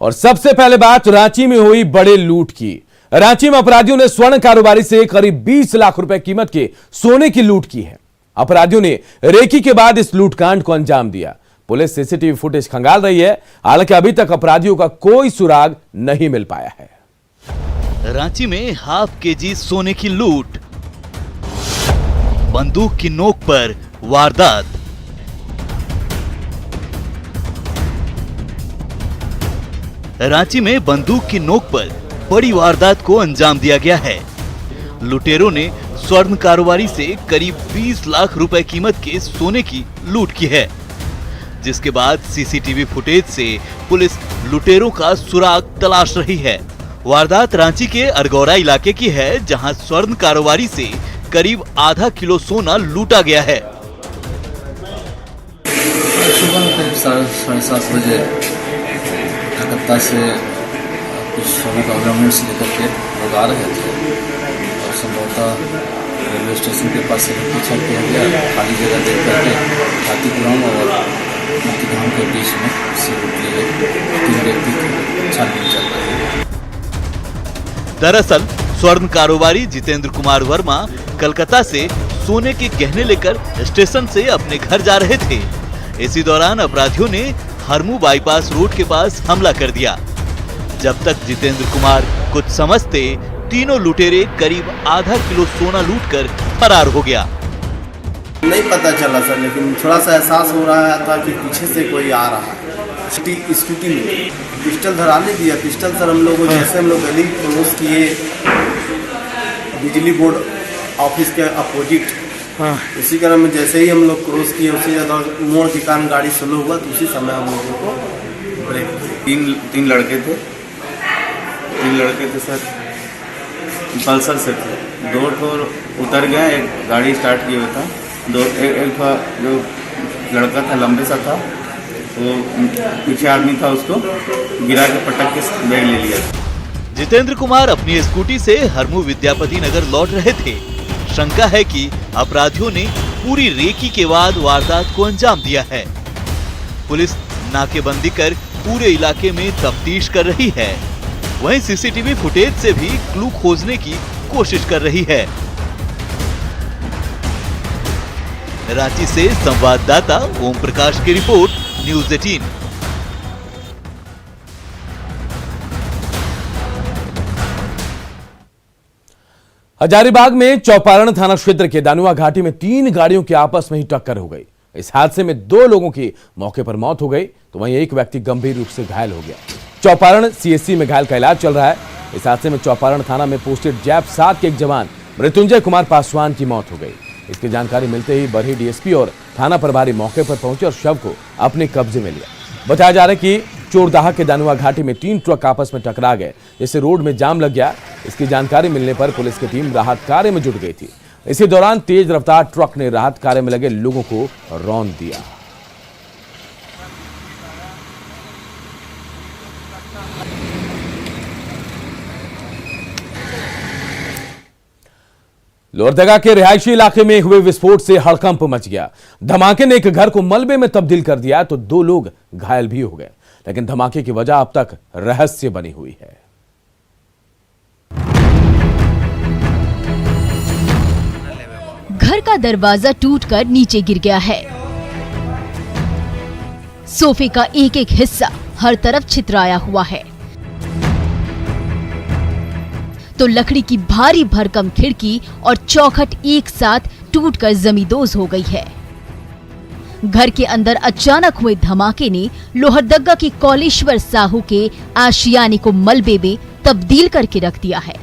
और सबसे पहले बात रांची में हुई बड़े लूट की। रांची में अपराधियों ने स्वर्ण कारोबारी से करीब 20 लाख रुपए कीमत के सोने की लूट की है। अपराधियों ने रेकी के बाद इस लूटकांड को अंजाम दिया। पुलिस सीसीटीवी फुटेज खंगाल रही है, हालांकि अभी तक अपराधियों का कोई सुराग नहीं मिल पाया है। रांची में हाफ केजी सोने की लूट, बंदूक की नोक पर वारदात। रांची में बंदूक की नोक पर बड़ी वारदात को अंजाम दिया गया है। लुटेरों ने स्वर्ण कारोबारी से करीब 20 लाख रुपए कीमत के सोने की लूट की है, जिसके बाद सीसीटीवी फुटेज से पुलिस लुटेरों का सुराग तलाश रही है। वारदात रांची के अरगौरा इलाके की है, जहां स्वर्ण कारोबारी से करीब आधा किलो सोना लूटा गया है। सुबह करीब 7:30 बजे कलकत्ता से कुछ सोने का ऑर्नामेंट्स लेकर के लोग आ रहे थे और संभवतः रेलवे स्टेशन के पास से पीछा किया गया। खाली जगह देख करके हाथीग्राम और मोतीग्राम के बीच में से लूट लिए गए। 3 व्यक्ति की छानबीन चल रही है। दरअसल स्वर्ण कारोबारी जितेंद्र कुमार वर्मा कलकत्ता से सोने के गहने लेकर स्टेशन से अपने घर जा रहे थे। इसी दौरान अपराधियों ने हरमू बाईपास रोड के पास हमला कर दिया। जब तक जितेंद्र कुमार कुछ समझते, तीनों लुटेरे करीब आधा किलो सोना लूटकर फरार हो गया। नहीं पता चला सर, लेकिन थोड़ा सा एहसास हो रहा था कि पीछे से कोई आ रहा है। स्कूटी में पिस्टल धराने दिया। पिस्टल सर हम लोग जैसे हम लोग गली क्रॉस किए बिजली बोर्ड ऑफिस के अपोजिट, उसी क्रम में जैसे ही हम लोग क्रॉस किए उसी मोड़ के कारण गाड़ी स्लो हुआ, तो उसी समय हम लोगों को ब्रेक। तीन लड़के थे सर, पल्सर से थे। 2 ठोर उतर गए, एक गाड़ी स्टार्ट किया हुआ था। एक जो लड़का था लंबे सा था, वो पीछे आदमी था, उसको गिरा के पटक के बैग ले लिया। जितेंद्र कुमार अपनी स्कूटी से हरमू विद्यापति नगर लौट रहे थे। शंका है कि अपराधियों ने पूरी रेकी के बाद वारदात को अंजाम दिया है। पुलिस नाकेबंदी कर पूरे इलाके में तफ्तीश कर रही है। वहीं सीसीटीवी फुटेज से भी क्लू खोजने की कोशिश कर रही है। रांची से संवाददाता ओम प्रकाश की रिपोर्ट, न्यूज़ 18। हजारीबाग में चौपारण थाना क्षेत्र के दानुआ घाटी में 3 गाड़ियों की आपस में ही टक्कर हो गई। इस हादसे में 2 लोगों की मौके पर मौत हो गई, तो वहीं एक व्यक्ति गंभीर रूप से घायल हो गया। चौपारण सीएससी में घायल का इलाज चल रहा है। इस हादसे में चौपारण थाना में पोस्टेड जैप 7 के एक जवान मृत्युंजय कुमार पासवान की मौत हो गई। इसकी जानकारी मिलते ही बरही डीएसपी और थाना प्रभारी मौके पर पहुंचे और शव को अपने कब्जे में लिया। बताया जा रहा है कि चोरदाहा के दानुआ घाटी में 3 ट्रक आपस में टकरा गए, जिससे रोड में जाम लग गया। इसकी जानकारी मिलने पर पुलिस की टीम राहत कार्य में जुट गई थी। इसी दौरान तेज रफ्तार ट्रक ने राहत कार्य में लगे लोगों को रौंद दिया। लोहरदगा के रिहायशी इलाके में हुए विस्फोट से हड़कंप मच गया। धमाके ने एक घर को मलबे में तब्दील कर दिया, तो 2 लोग घायल भी हो गए। लेकिन धमाके की वजह अब तक रहस्य बनी हुई है। घर का दरवाजा टूटकर नीचे गिर गया है। सोफे का एक एक हिस्सा हर तरफ छितराया हुआ है, तो लकड़ी की भारी भरकम खिड़की और चौखट एक साथ टूटकर जमींदोज हो गई है। घर के अंदर अचानक हुए धमाके ने लोहरदगा की कौलेश्वर साहू के आशियाने को मलबे में तब्दील करके रख दिया है।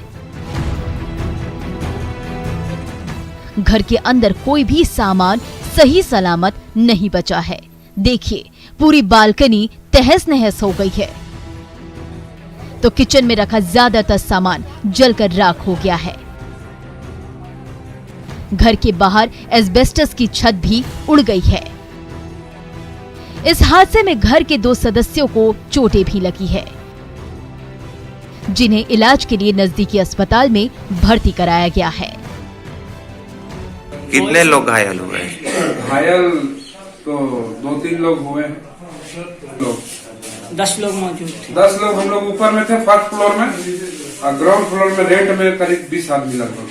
घर के अंदर कोई भी सामान सही सलामत नहीं बचा है। देखिए, पूरी बालकनी तहस नहस हो गई है, तो किचन में रखा ज्यादातर सामान जलकर राख हो गया है। घर के बाहर एस्बेस्टस की छत भी उड़ गई है। इस हादसे में घर के 2 सदस्यों को चोटें भी लगी है, जिन्हें इलाज के लिए नजदीकी अस्पताल में भर्ती कराया गया है। कितने लोग घायल हुए? घायल तो 2-3 लोग हुए। 10 लोग मौजूद थे। 10 लोग हम लोग ऊपर में थे फर्स्ट फ्लोर में, और ग्राउंड फ्लोर में रेंट में करीब 20 आदमी लगभग।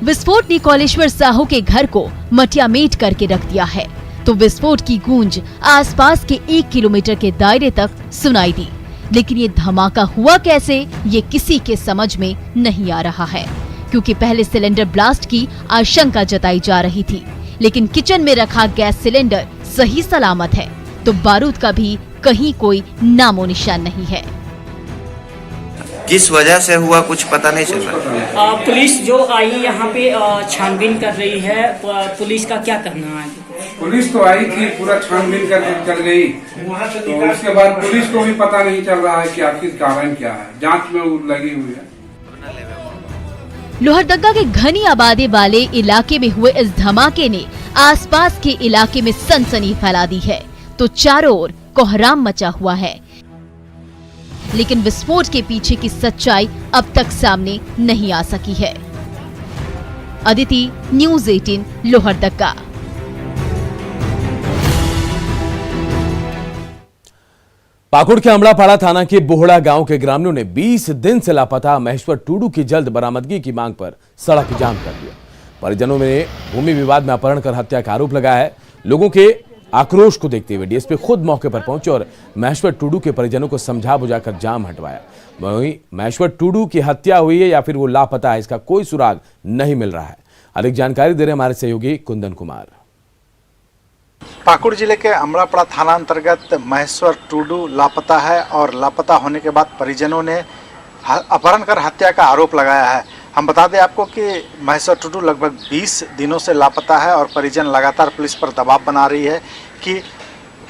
विस्फोट ने कौलेश्वर साहू के घर को मटियामेट करके रख दिया है, तो विस्फोट की गूंज आसपास के 1 किलोमीटर के दायरे तक सुनाई दी। लेकिन ये धमाका हुआ कैसे, ये किसी के समझ में नहीं आ रहा है, क्योंकि पहले सिलेंडर ब्लास्ट की आशंका जताई जा रही थी, लेकिन किचन में रखा गैस सिलेंडर सही सलामत है, तो बारूद का भी कहीं कोई नामो निशान नहीं है। किस वजह से हुआ कुछ पता नहीं चल रहा। पुलिस जो आई यहाँ पे छानबीन कर रही है, पुलिस का क्या कहना है? पुलिस तो आई थी, पूरा छानबीन करके चल गई, तो उसके बाद पुलिस को भी पता नहीं चल रहा है कि आखिर कारण क्या है, जांच में वो लगी हुई है। लोहरदगा के घनी आबादी वाले इलाके में हुए इस धमाके ने आसपास के इलाके में सनसनी फैला दी है, तो चारों ओर कोहराम मचा हुआ है। लेकिन विस्फोट के पीछे की सच्चाई अब तक सामने नहीं आ सकी है। अदिति, न्यूज़ 18, लोहरदगा। पाकुड़ के अमड़ापाड़ा थाना के बोहड़ा गांव के ग्रामीणों ने 20 दिन से लापता महेश्वर टूडू की जल्द बरामदगी की मांग पर सड़क जाम कर दिया। परिजनों ने भूमि विवाद में अपहरण कर हत्या का आरोप लगाया है। लोगों के आक्रोश को देखते हुए डीएसपी खुद मौके पर पहुंचे और महेश्वर टूडू के परिजनों को समझा बुझाकर जाम हटवाया। वहीं महेश्वर टूडू की हत्या हुई है या फिर वो लापता है, इसका कोई सुराग नहीं मिल रहा है। अधिक जानकारी दे रहे हमारे सहयोगी कुंदन कुमार। पाकुड़ जिले के अमड़ापाड़ा थाना अंतर्गत महेश्वर टूडू लापता है और लापता होने के बाद परिजनों ने अपहरण कर हत्या का आरोप लगाया है। हम बता दें आपको कि महेश्वर टूडू लगभग 20 दिनों से लापता है और परिजन लगातार पुलिस पर दबाव बना रही है कि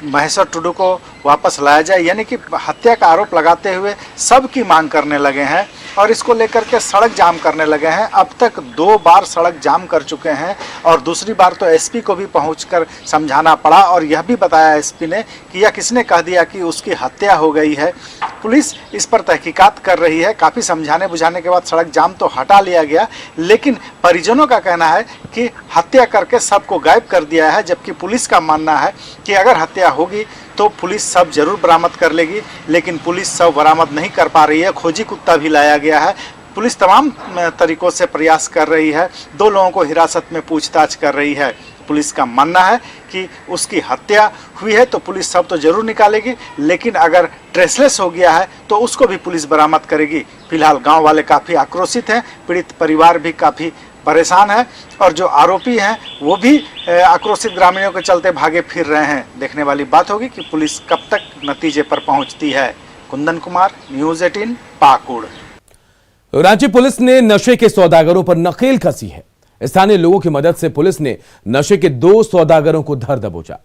महेश्वर टूडू को वापस लाया जाए, यानी कि हत्या का आरोप लगाते हुए सबकी मांग करने लगे हैं और इसको लेकर के सड़क जाम करने लगे हैं। अब तक 2 बार सड़क जाम कर चुके हैं और दूसरी बार तो एसपी को भी पहुंचकर समझाना पड़ा और यह भी बताया एसपी ने कि यह किसने कह दिया कि उसकी हत्या हो गई है। पुलिस इस पर तहकीकात कर रही है। काफ़ी समझाने बुझाने के बाद सड़क जाम तो हटा लिया गया, लेकिन परिजनों का कहना है कि हत्या करके सबको गायब कर दिया है, जबकि पुलिस का मानना है कि अगर हत्या होगी तो पुलिस सब जरूर बरामद कर लेगी, लेकिन पुलिस सब बरामद नहीं कर पा रही है। खोजी कुत्ता भी लाया गया है। पुलिस तमाम तरीकों से प्रयास कर रही है, 2 लोगों को हिरासत में पूछताछ कर रही है। पुलिस का मानना है कि उसकी हत्या हुई है तो पुलिस सब तो जरूर निकालेगी, लेकिन अगर ट्रेसलेस हो गया है तो उसको भी पुलिस बरामद करेगी। फिलहाल गांव वाले काफ़ी आक्रोशित हैं, पीड़ित परिवार भी काफ़ी परेशान है और जो आरोपी हैं वो भी आक्रोशित ग्रामीणों के चलते भागे फिर रहे हैं। देखने वाली बात होगी कि पुलिस कब तक नतीजे पर पहुंचती है। कुंदन कुमार, न्यूज़ 18, पाकुड़। रांची पुलिस ने नशे के सौदागरों पर नकेल कसी है। स्थानीय लोगों की मदद से पुलिस ने नशे के 2 सौदागरों को धर दबोचा।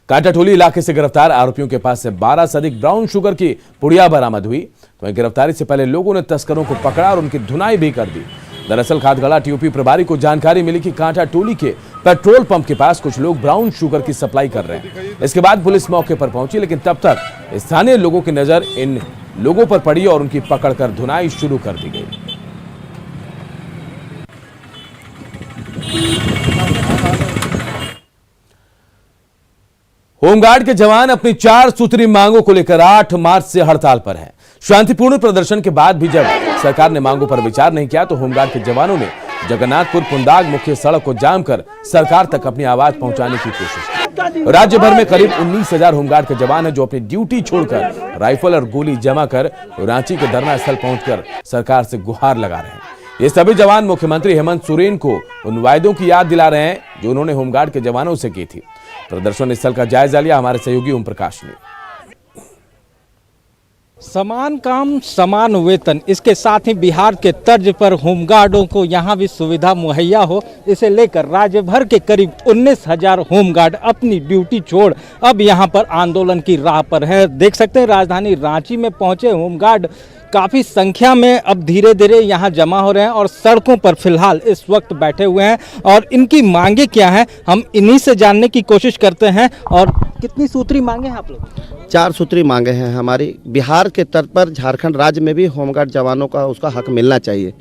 कांटाटोली इलाके से गिरफ्तार आरोपियों के पास से 12 से अधिक ब्राउन शुगर की पुड़िया बरामद हुई। तो गिरफ्तारी से पहले लोगों ने तस्करों को पकड़ा और उनकी धुनाई भी कर दी। दरअसल खादगड़ा टीओपी प्रभारी को जानकारी मिली कि कांटाटोली के पेट्रोल पंप के पास कुछ लोग ब्राउन शुगर की सप्लाई कर रहे हैं। इसके बाद पुलिस मौके पर पहुंची, लेकिन तब तक स्थानीय लोगों की नजर इन लोगों पर पड़ी और उनकी पकड़कर धुनाई शुरू कर दी गई। होमगार्ड के जवान अपनी 4 सूत्री मांगों को लेकर 8 मार्च से हड़ताल पर हैं। शांतिपूर्ण प्रदर्शन के बाद भी जब सरकार ने मांगों पर विचार नहीं किया तो होमगार्ड के जवानों ने जगन्नाथपुर पुंदाग मुख्य सड़क को जाम कर सरकार तक अपनी आवाज पहुंचाने की कोशिश की। राज्य भर में करीब 19,000 होमगार्ड के जवान हैं जो अपनी ड्यूटी छोड़कर राइफल और गोली जमा कर रांची के धरना स्थल पहुंचकर सरकार से गुहार लगा रहे हैं। ये सभी जवान मुख्यमंत्री हेमंत सोरेन को उन वायदों की याद दिला रहे हैं जो उन्होंने होमगार्ड के जवानों से की थी। प्रदर्शन स्थल का जायजा लिया हमारे सहयोगी ओम प्रकाश ने। समान काम समान वेतन, इसके साथ ही बिहार के तर्ज पर होमगार्डों को यहाँ भी सुविधा मुहैया हो, इसे लेकर राज्य भर के करीब 19,000 होमगार्ड अपनी ड्यूटी छोड़ अब यहाँ पर आंदोलन की राह पर है। देख सकते हैं राजधानी रांची में पहुँचे होमगार्ड काफ़ी संख्या में अब धीरे धीरे यहाँ जमा हो रहे हैं और सड़कों पर फिलहाल इस वक्त बैठे हुए हैं और इनकी मांगे क्या हैं हम इन्हीं से जानने की कोशिश करते हैं। और कितनी सूत्री मांगे हैं आप लोग? 4 सूत्री मांगे हैं हमारी। बिहार के तर्ज पर झारखंड राज्य में भी होमगार्ड जवानों का उसका हक मिलना चाहिए।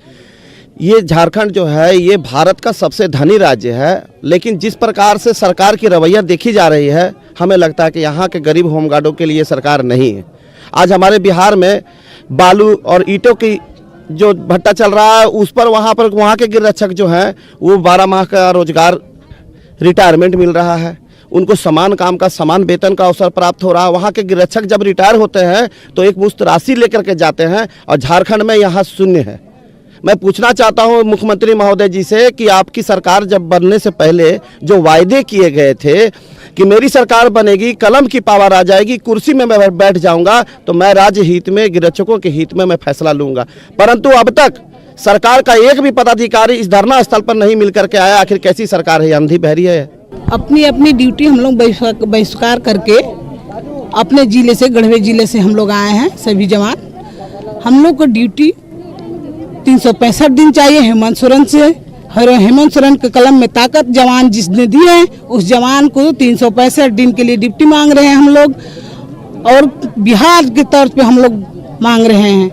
ये झारखंड जो है ये भारत का सबसे धनी राज्य है, लेकिन जिस प्रकार से सरकार की रवैया देखी जा रही है हमें लगता है कि यहाँ के गरीब होमगार्डों के लिए सरकार नहीं है। आज हमारे बिहार में बालू और ईंटों की जो भट्टा चल रहा है उस पर वहाँ के गृहरक्षक जो हैं वो 12 माह का रोजगार रिटायरमेंट मिल रहा है, उनको समान काम का समान वेतन का अवसर प्राप्त हो रहा है। वहाँ के गृहरक्षक जब रिटायर होते हैं तो एक मुश्त राशि लेकर के जाते हैं और झारखंड में यहाँ शून्य है। मैं पूछना चाहता हूँ मुख्यमंत्री महोदय जी से कि आपकी सरकार जब बनने से पहले जो वायदे किए गए थे कि मेरी सरकार बनेगी, कलम की पावर आ जाएगी, कुर्सी में मैं बैठ जाऊंगा तो मैं राज्य हित में, गृहरक्षकों के हित में मैं फैसला लूंगा, परंतु अब तक सरकार का एक भी पदाधिकारी इस धरना स्थल पर नहीं मिल करके आया। आखिर कैसी सरकार है, अंधी बहरी है? अपनी अपनी ड्यूटी हम लोग बहिष्कार करके अपने जिले से, गढ़वे जिले से हम लोग आए हैं सभी जवान। हम लोग को ड्यूटी 365 दिन चाहिए हेमंत सोरेन से। हेमंत सोरेन के कलम में ताकत जवान जिसने दी है उस जवान को 365 दिन के लिए ड्यूटी मांग रहे हैं हम लोग, और बिहार के तर्ज पे हम लोग मांग रहे हैं।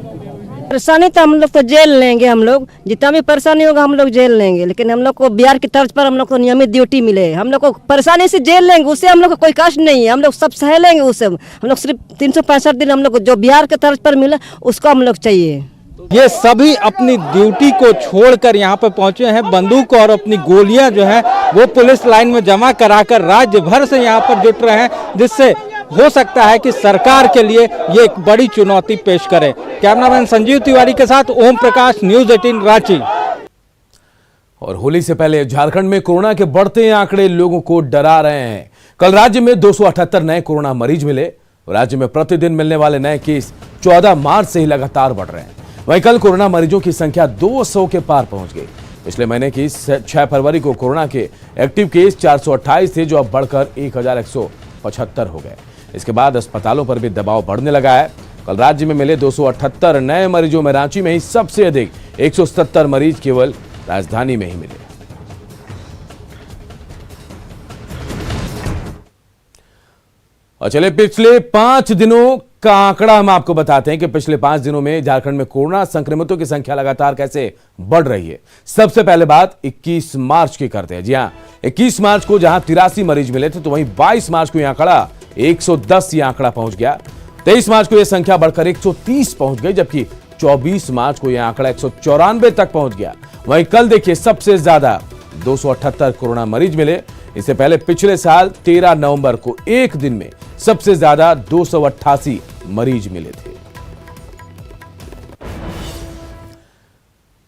परेशानी तो हम लोग तो जेल लेंगे, हम लोग जितना भी परेशानी होगा हम लोग जेल लेंगे, लेकिन हम लोग को बिहार की तर्ज पर हम लोग को नियमित ड्यूटी मिले। हम लोग को परेशानी से जेल लेंगे, उससे हम लोग को कोई कष्ट नहीं है, हम लोग सब सह लेंगे उससे। हम लोग सिर्फ 365 दिन हम लोग को जो बिहार के तर्ज पर मिले उसको हम लोग चाहिए। ये सभी अपनी ड्यूटी को छोड़कर यहाँ पर पहुंचे हैं। बंदूक और अपनी गोलियां जो है वो पुलिस लाइन में जमा कराकर राज्य भर से यहाँ पर जुट रहे हैं, जिससे हो सकता है कि सरकार के लिए ये एक बड़ी चुनौती पेश करे। कैमरामैन संजीव तिवारी के साथ ओम प्रकाश, न्यूज़ 18 रांची। और होली से पहले झारखंड में कोरोना के बढ़ते आंकड़े लोगों को डरा रहे हैं। कल राज्य में 278 नए कोरोना मरीज मिले। राज्य में प्रतिदिन मिलने वाले नए केस 14 मार्च से ही लगातार बढ़ रहे हैं। वहीं कल कोरोना मरीजों की संख्या 200 के पार पहुंच गई। पिछले महीने की 6 फरवरी को कोरोना के एक्टिव केस 428 थे, जो अब बढ़कर 1175 हो गए। इसके बाद अस्पतालों पर भी दबाव बढ़ने लगा है। कल राज्य में मिले 278 नए मरीजों में रांची में ही सबसे अधिक 170 मरीज केवल राजधानी में ही मिले। और चले पिछले 5 दिनों का आंकड़ा हम आपको बताते हैं कि पिछले 5 दिनों में झारखंड में कोरोना संक्रमितों की संख्या लगातार कैसे बढ़ रही है। सबसे पहले बात 21 मार्च की करते हैं। जी हां, 21 मार्च को जहां 83 मरीज मिले थे, तो वहीं 22 मार्च को यह आंकड़ा 110 ये आंकड़ा पहुंच गया। 23 मार्च को यह संख्या बढ़कर 130 पहुंच गई, जबकि 24 मार्च को यह आंकड़ा 194 तक पहुंच गया। वहीं कल देखिए सबसे ज्यादा 278 कोरोना मरीज मिले। इससे पहले पिछले साल 13 नवंबर को एक दिन में सबसे ज्यादा 288 मरीज मिले थे।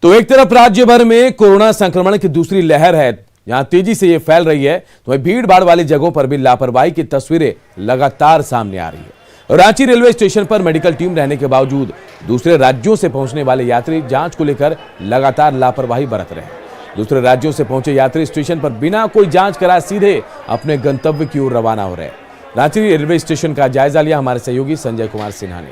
तो एक तरफ राज्य भर में कोरोना संक्रमण की दूसरी लहर है, यहां तेजी से यह फैल रही है, तो वहीं भीड़ भाड़ वाली जगहों पर भी लापरवाही की तस्वीरें लगातार सामने आ रही है। रांची रेलवे स्टेशन पर मेडिकल टीम रहने के बावजूद दूसरे राज्यों से पहुंचने वाले यात्री जांच को लेकर लगातार लापरवाही बरत रहे हैं। दूसरे राज्यों से पहुंचे यात्री स्टेशन पर बिना कोई जांच कराए सीधे अपने गंतव्य की ओर रवाना हो रहे हैं। रांची रेलवे स्टेशन का जायजा लिया हमारे सहयोगी संजय कुमार सिन्हा ने।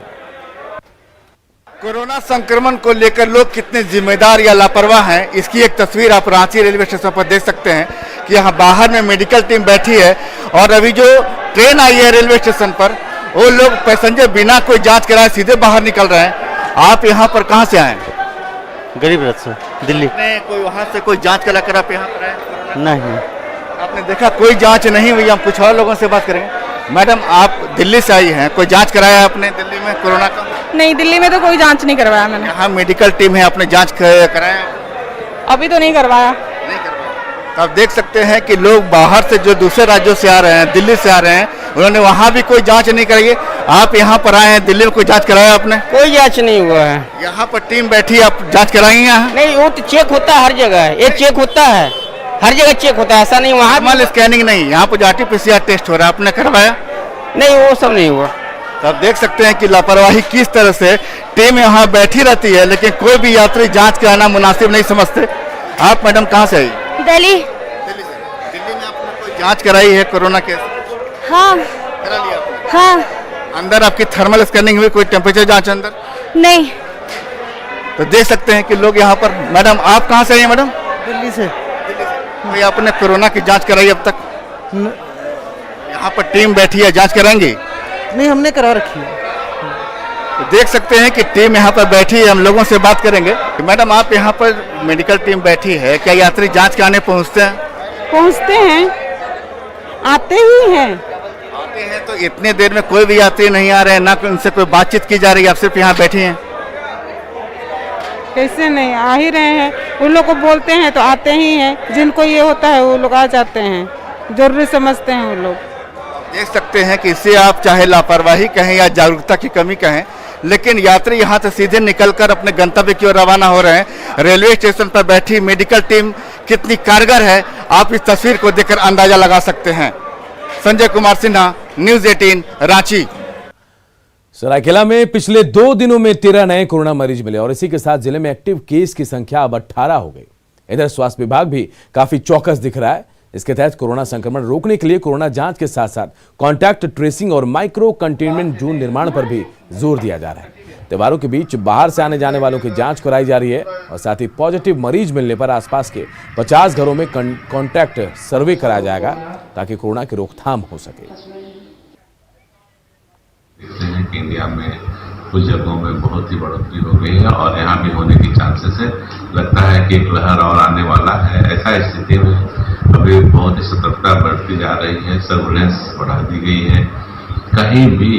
कोरोना संक्रमण को लेकर लोग कितने जिम्मेदार या लापरवाह हैं, इसकी एक तस्वीर आप रांची रेलवे स्टेशन पर देख सकते हैं कि यहाँ बाहर में मेडिकल टीम बैठी है और अभी जो ट्रेन आई है रेलवे स्टेशन पर वो लोग पैसेंजर बिना कोई जांच कराए सीधे बाहर निकल रहे हैं। आप यहाँ पर कहाँ से आए? गरीबरथ से, दिल्ली। कोई वहाँ से कोई जांच करा कर आप यहाँ पर आए? नहीं। आपने देखा कोई जांच नहीं हुई। हम कुछ और लोगों से बात करेंगे। मैडम, आप दिल्ली से आई हैं, कोई जांच कराया आपने दिल्ली में कोरोना का? नहीं, दिल्ली में तो कोई जांच नहीं करवाया मैंने। यहाँ मेडिकल टीम है, आपने जांच कराया? अभी तो नहीं करवाया। तो आप देख सकते हैं कि लोग बाहर से जो दूसरे राज्यों से आ रहे हैं, दिल्ली से आ रहे हैं, उन्होंने वहाँ भी कोई जांच नहीं कराई। आप यहाँ पर आए हैं, दिल्ली में कोई जांच कराया आपने? कोई जांच नहीं हुआ है। यहाँ पर टीम बैठी, आप जांच कराएंगे यहाँ? नहीं, वो तो चेक होता है हर जगह, ये चेक होता है हर जगह, चेक होता है, ऐसा नहीं। वहाँ नॉर्मल स्कैनिंग नहीं, यहाँ पर RT-PCR टेस्ट हो रहा है, आपने करवाया? नहीं, वो सब नहीं हुआ। तो आप देख सकते हैं कि लापरवाही किस तरह से टीम यहाँ बैठी रहती है, लेकिन कोई भी यात्री जांच कराना मुनासिब नहीं समझते। आप मैडम कहाँ से आई? दिल्ली। दिल्ली में आपने कोई जांच कराई है कोरोना के? हाँ। करा लिया आपने? हाँ। अंदर आपकी थर्मल स्कैनिंग हुई, कोई टेम्परेचर जांच अंदर? नहीं। तो देख सकते हैं कि लोग यहाँ पर। मैडम, आप कहाँ से आई हैं? मैडम, दिल्ली से। कोई आपने कोरोना की जांच कराई अब तक? यहाँ पर टीम बैठी है, जांच कराएंगे? नहीं, हमने करा रखी है। तो देख सकते हैं कि टीम यहाँ पर बैठी है, हम लोगों से बात करेंगे। मैडम, आप यहाँ पर मेडिकल टीम बैठी है, क्या यात्री जांच कराने पहुँचते हैं? पहुँचते हैं, आते ही हैं। आते हैं तो इतने देर में कोई भी यात्री नहीं आ रहे हैं, ना उनसे कोई बातचीत की जा रही है, आप सिर्फ यहाँ बैठे हैं। कैसे नहीं आ ही रहे हैं, उन लोग को बोलते हैं तो आते ही हैं, जिनको ये होता है वो लोग आ जाते हैं, जरूरी समझते हैं वो लोग। देख सकते हैं कि इससे आप चाहे लापरवाही कहें या जागरूकता की कमी कहें, लेकिन यात्री यहाँ से सीधे निकलकर अपने गंतव्य की ओर रवाना हो रहे हैं। रेलवे स्टेशन पर बैठी मेडिकल टीम कितनी कारगर है, आप इस तस्वीर को देखकर अंदाजा लगा सकते हैं। संजय कुमार सिन्हा, न्यूज 18 रांची। सरायकेला में पिछले 2 दिनों में 13 नए कोरोना मरीज मिले और इसी के साथ जिले में एक्टिव केस की संख्या अब 18 हो गई। इधर स्वास्थ्य विभाग भी काफी चौकस दिख रहा है। इसके तहत कोरोना संक्रमण रोकने के लिए कोरोना जांच के साथ साथ कॉन्टैक्ट ट्रेसिंग और माइक्रो कंटेनमेंट जोन निर्माण पर भी जोर दिया जा रहा है। त्योहारों के बीच बाहर से आने जाने वालों की जांच कराई जा रही है और साथ ही पॉजिटिव मरीज मिलने पर आसपास के 50 घरों में कॉन्टैक्ट सर्वे कराया जाएगा ताकि कोरोना की रोकथाम हो सके। इंडिया में कुछ जगहों में बहुत ही बढ़ोतरी हो गई है और यहाँ भी होने की चांसेस है। लगता है कि एक लहर और आने वाला है। ऐसा स्थिति में अभी बहुत ही सतर्कता बढ़ती जा रही है, सर्विलेंस बढ़ा दी गई है। कहीं भी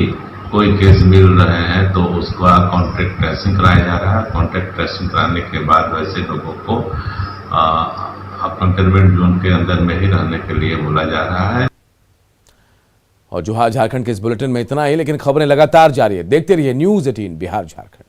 कोई केस मिल रहे हैं तो उसका कॉन्टैक्ट ट्रेसिंग कराया जा रहा है। कॉन्टैक्ट ट्रेसिंग कराने के बाद वैसे लोगों को कंटेनमेंट जोन के अंदर में ही रहने के लिए बोला जा रहा है। और जो झारखंड के इस बुलेटिन में इतना ही, लेकिन खबरें लगातार जारी है। देखते रहिए न्यूज 18 बिहार झारखंड।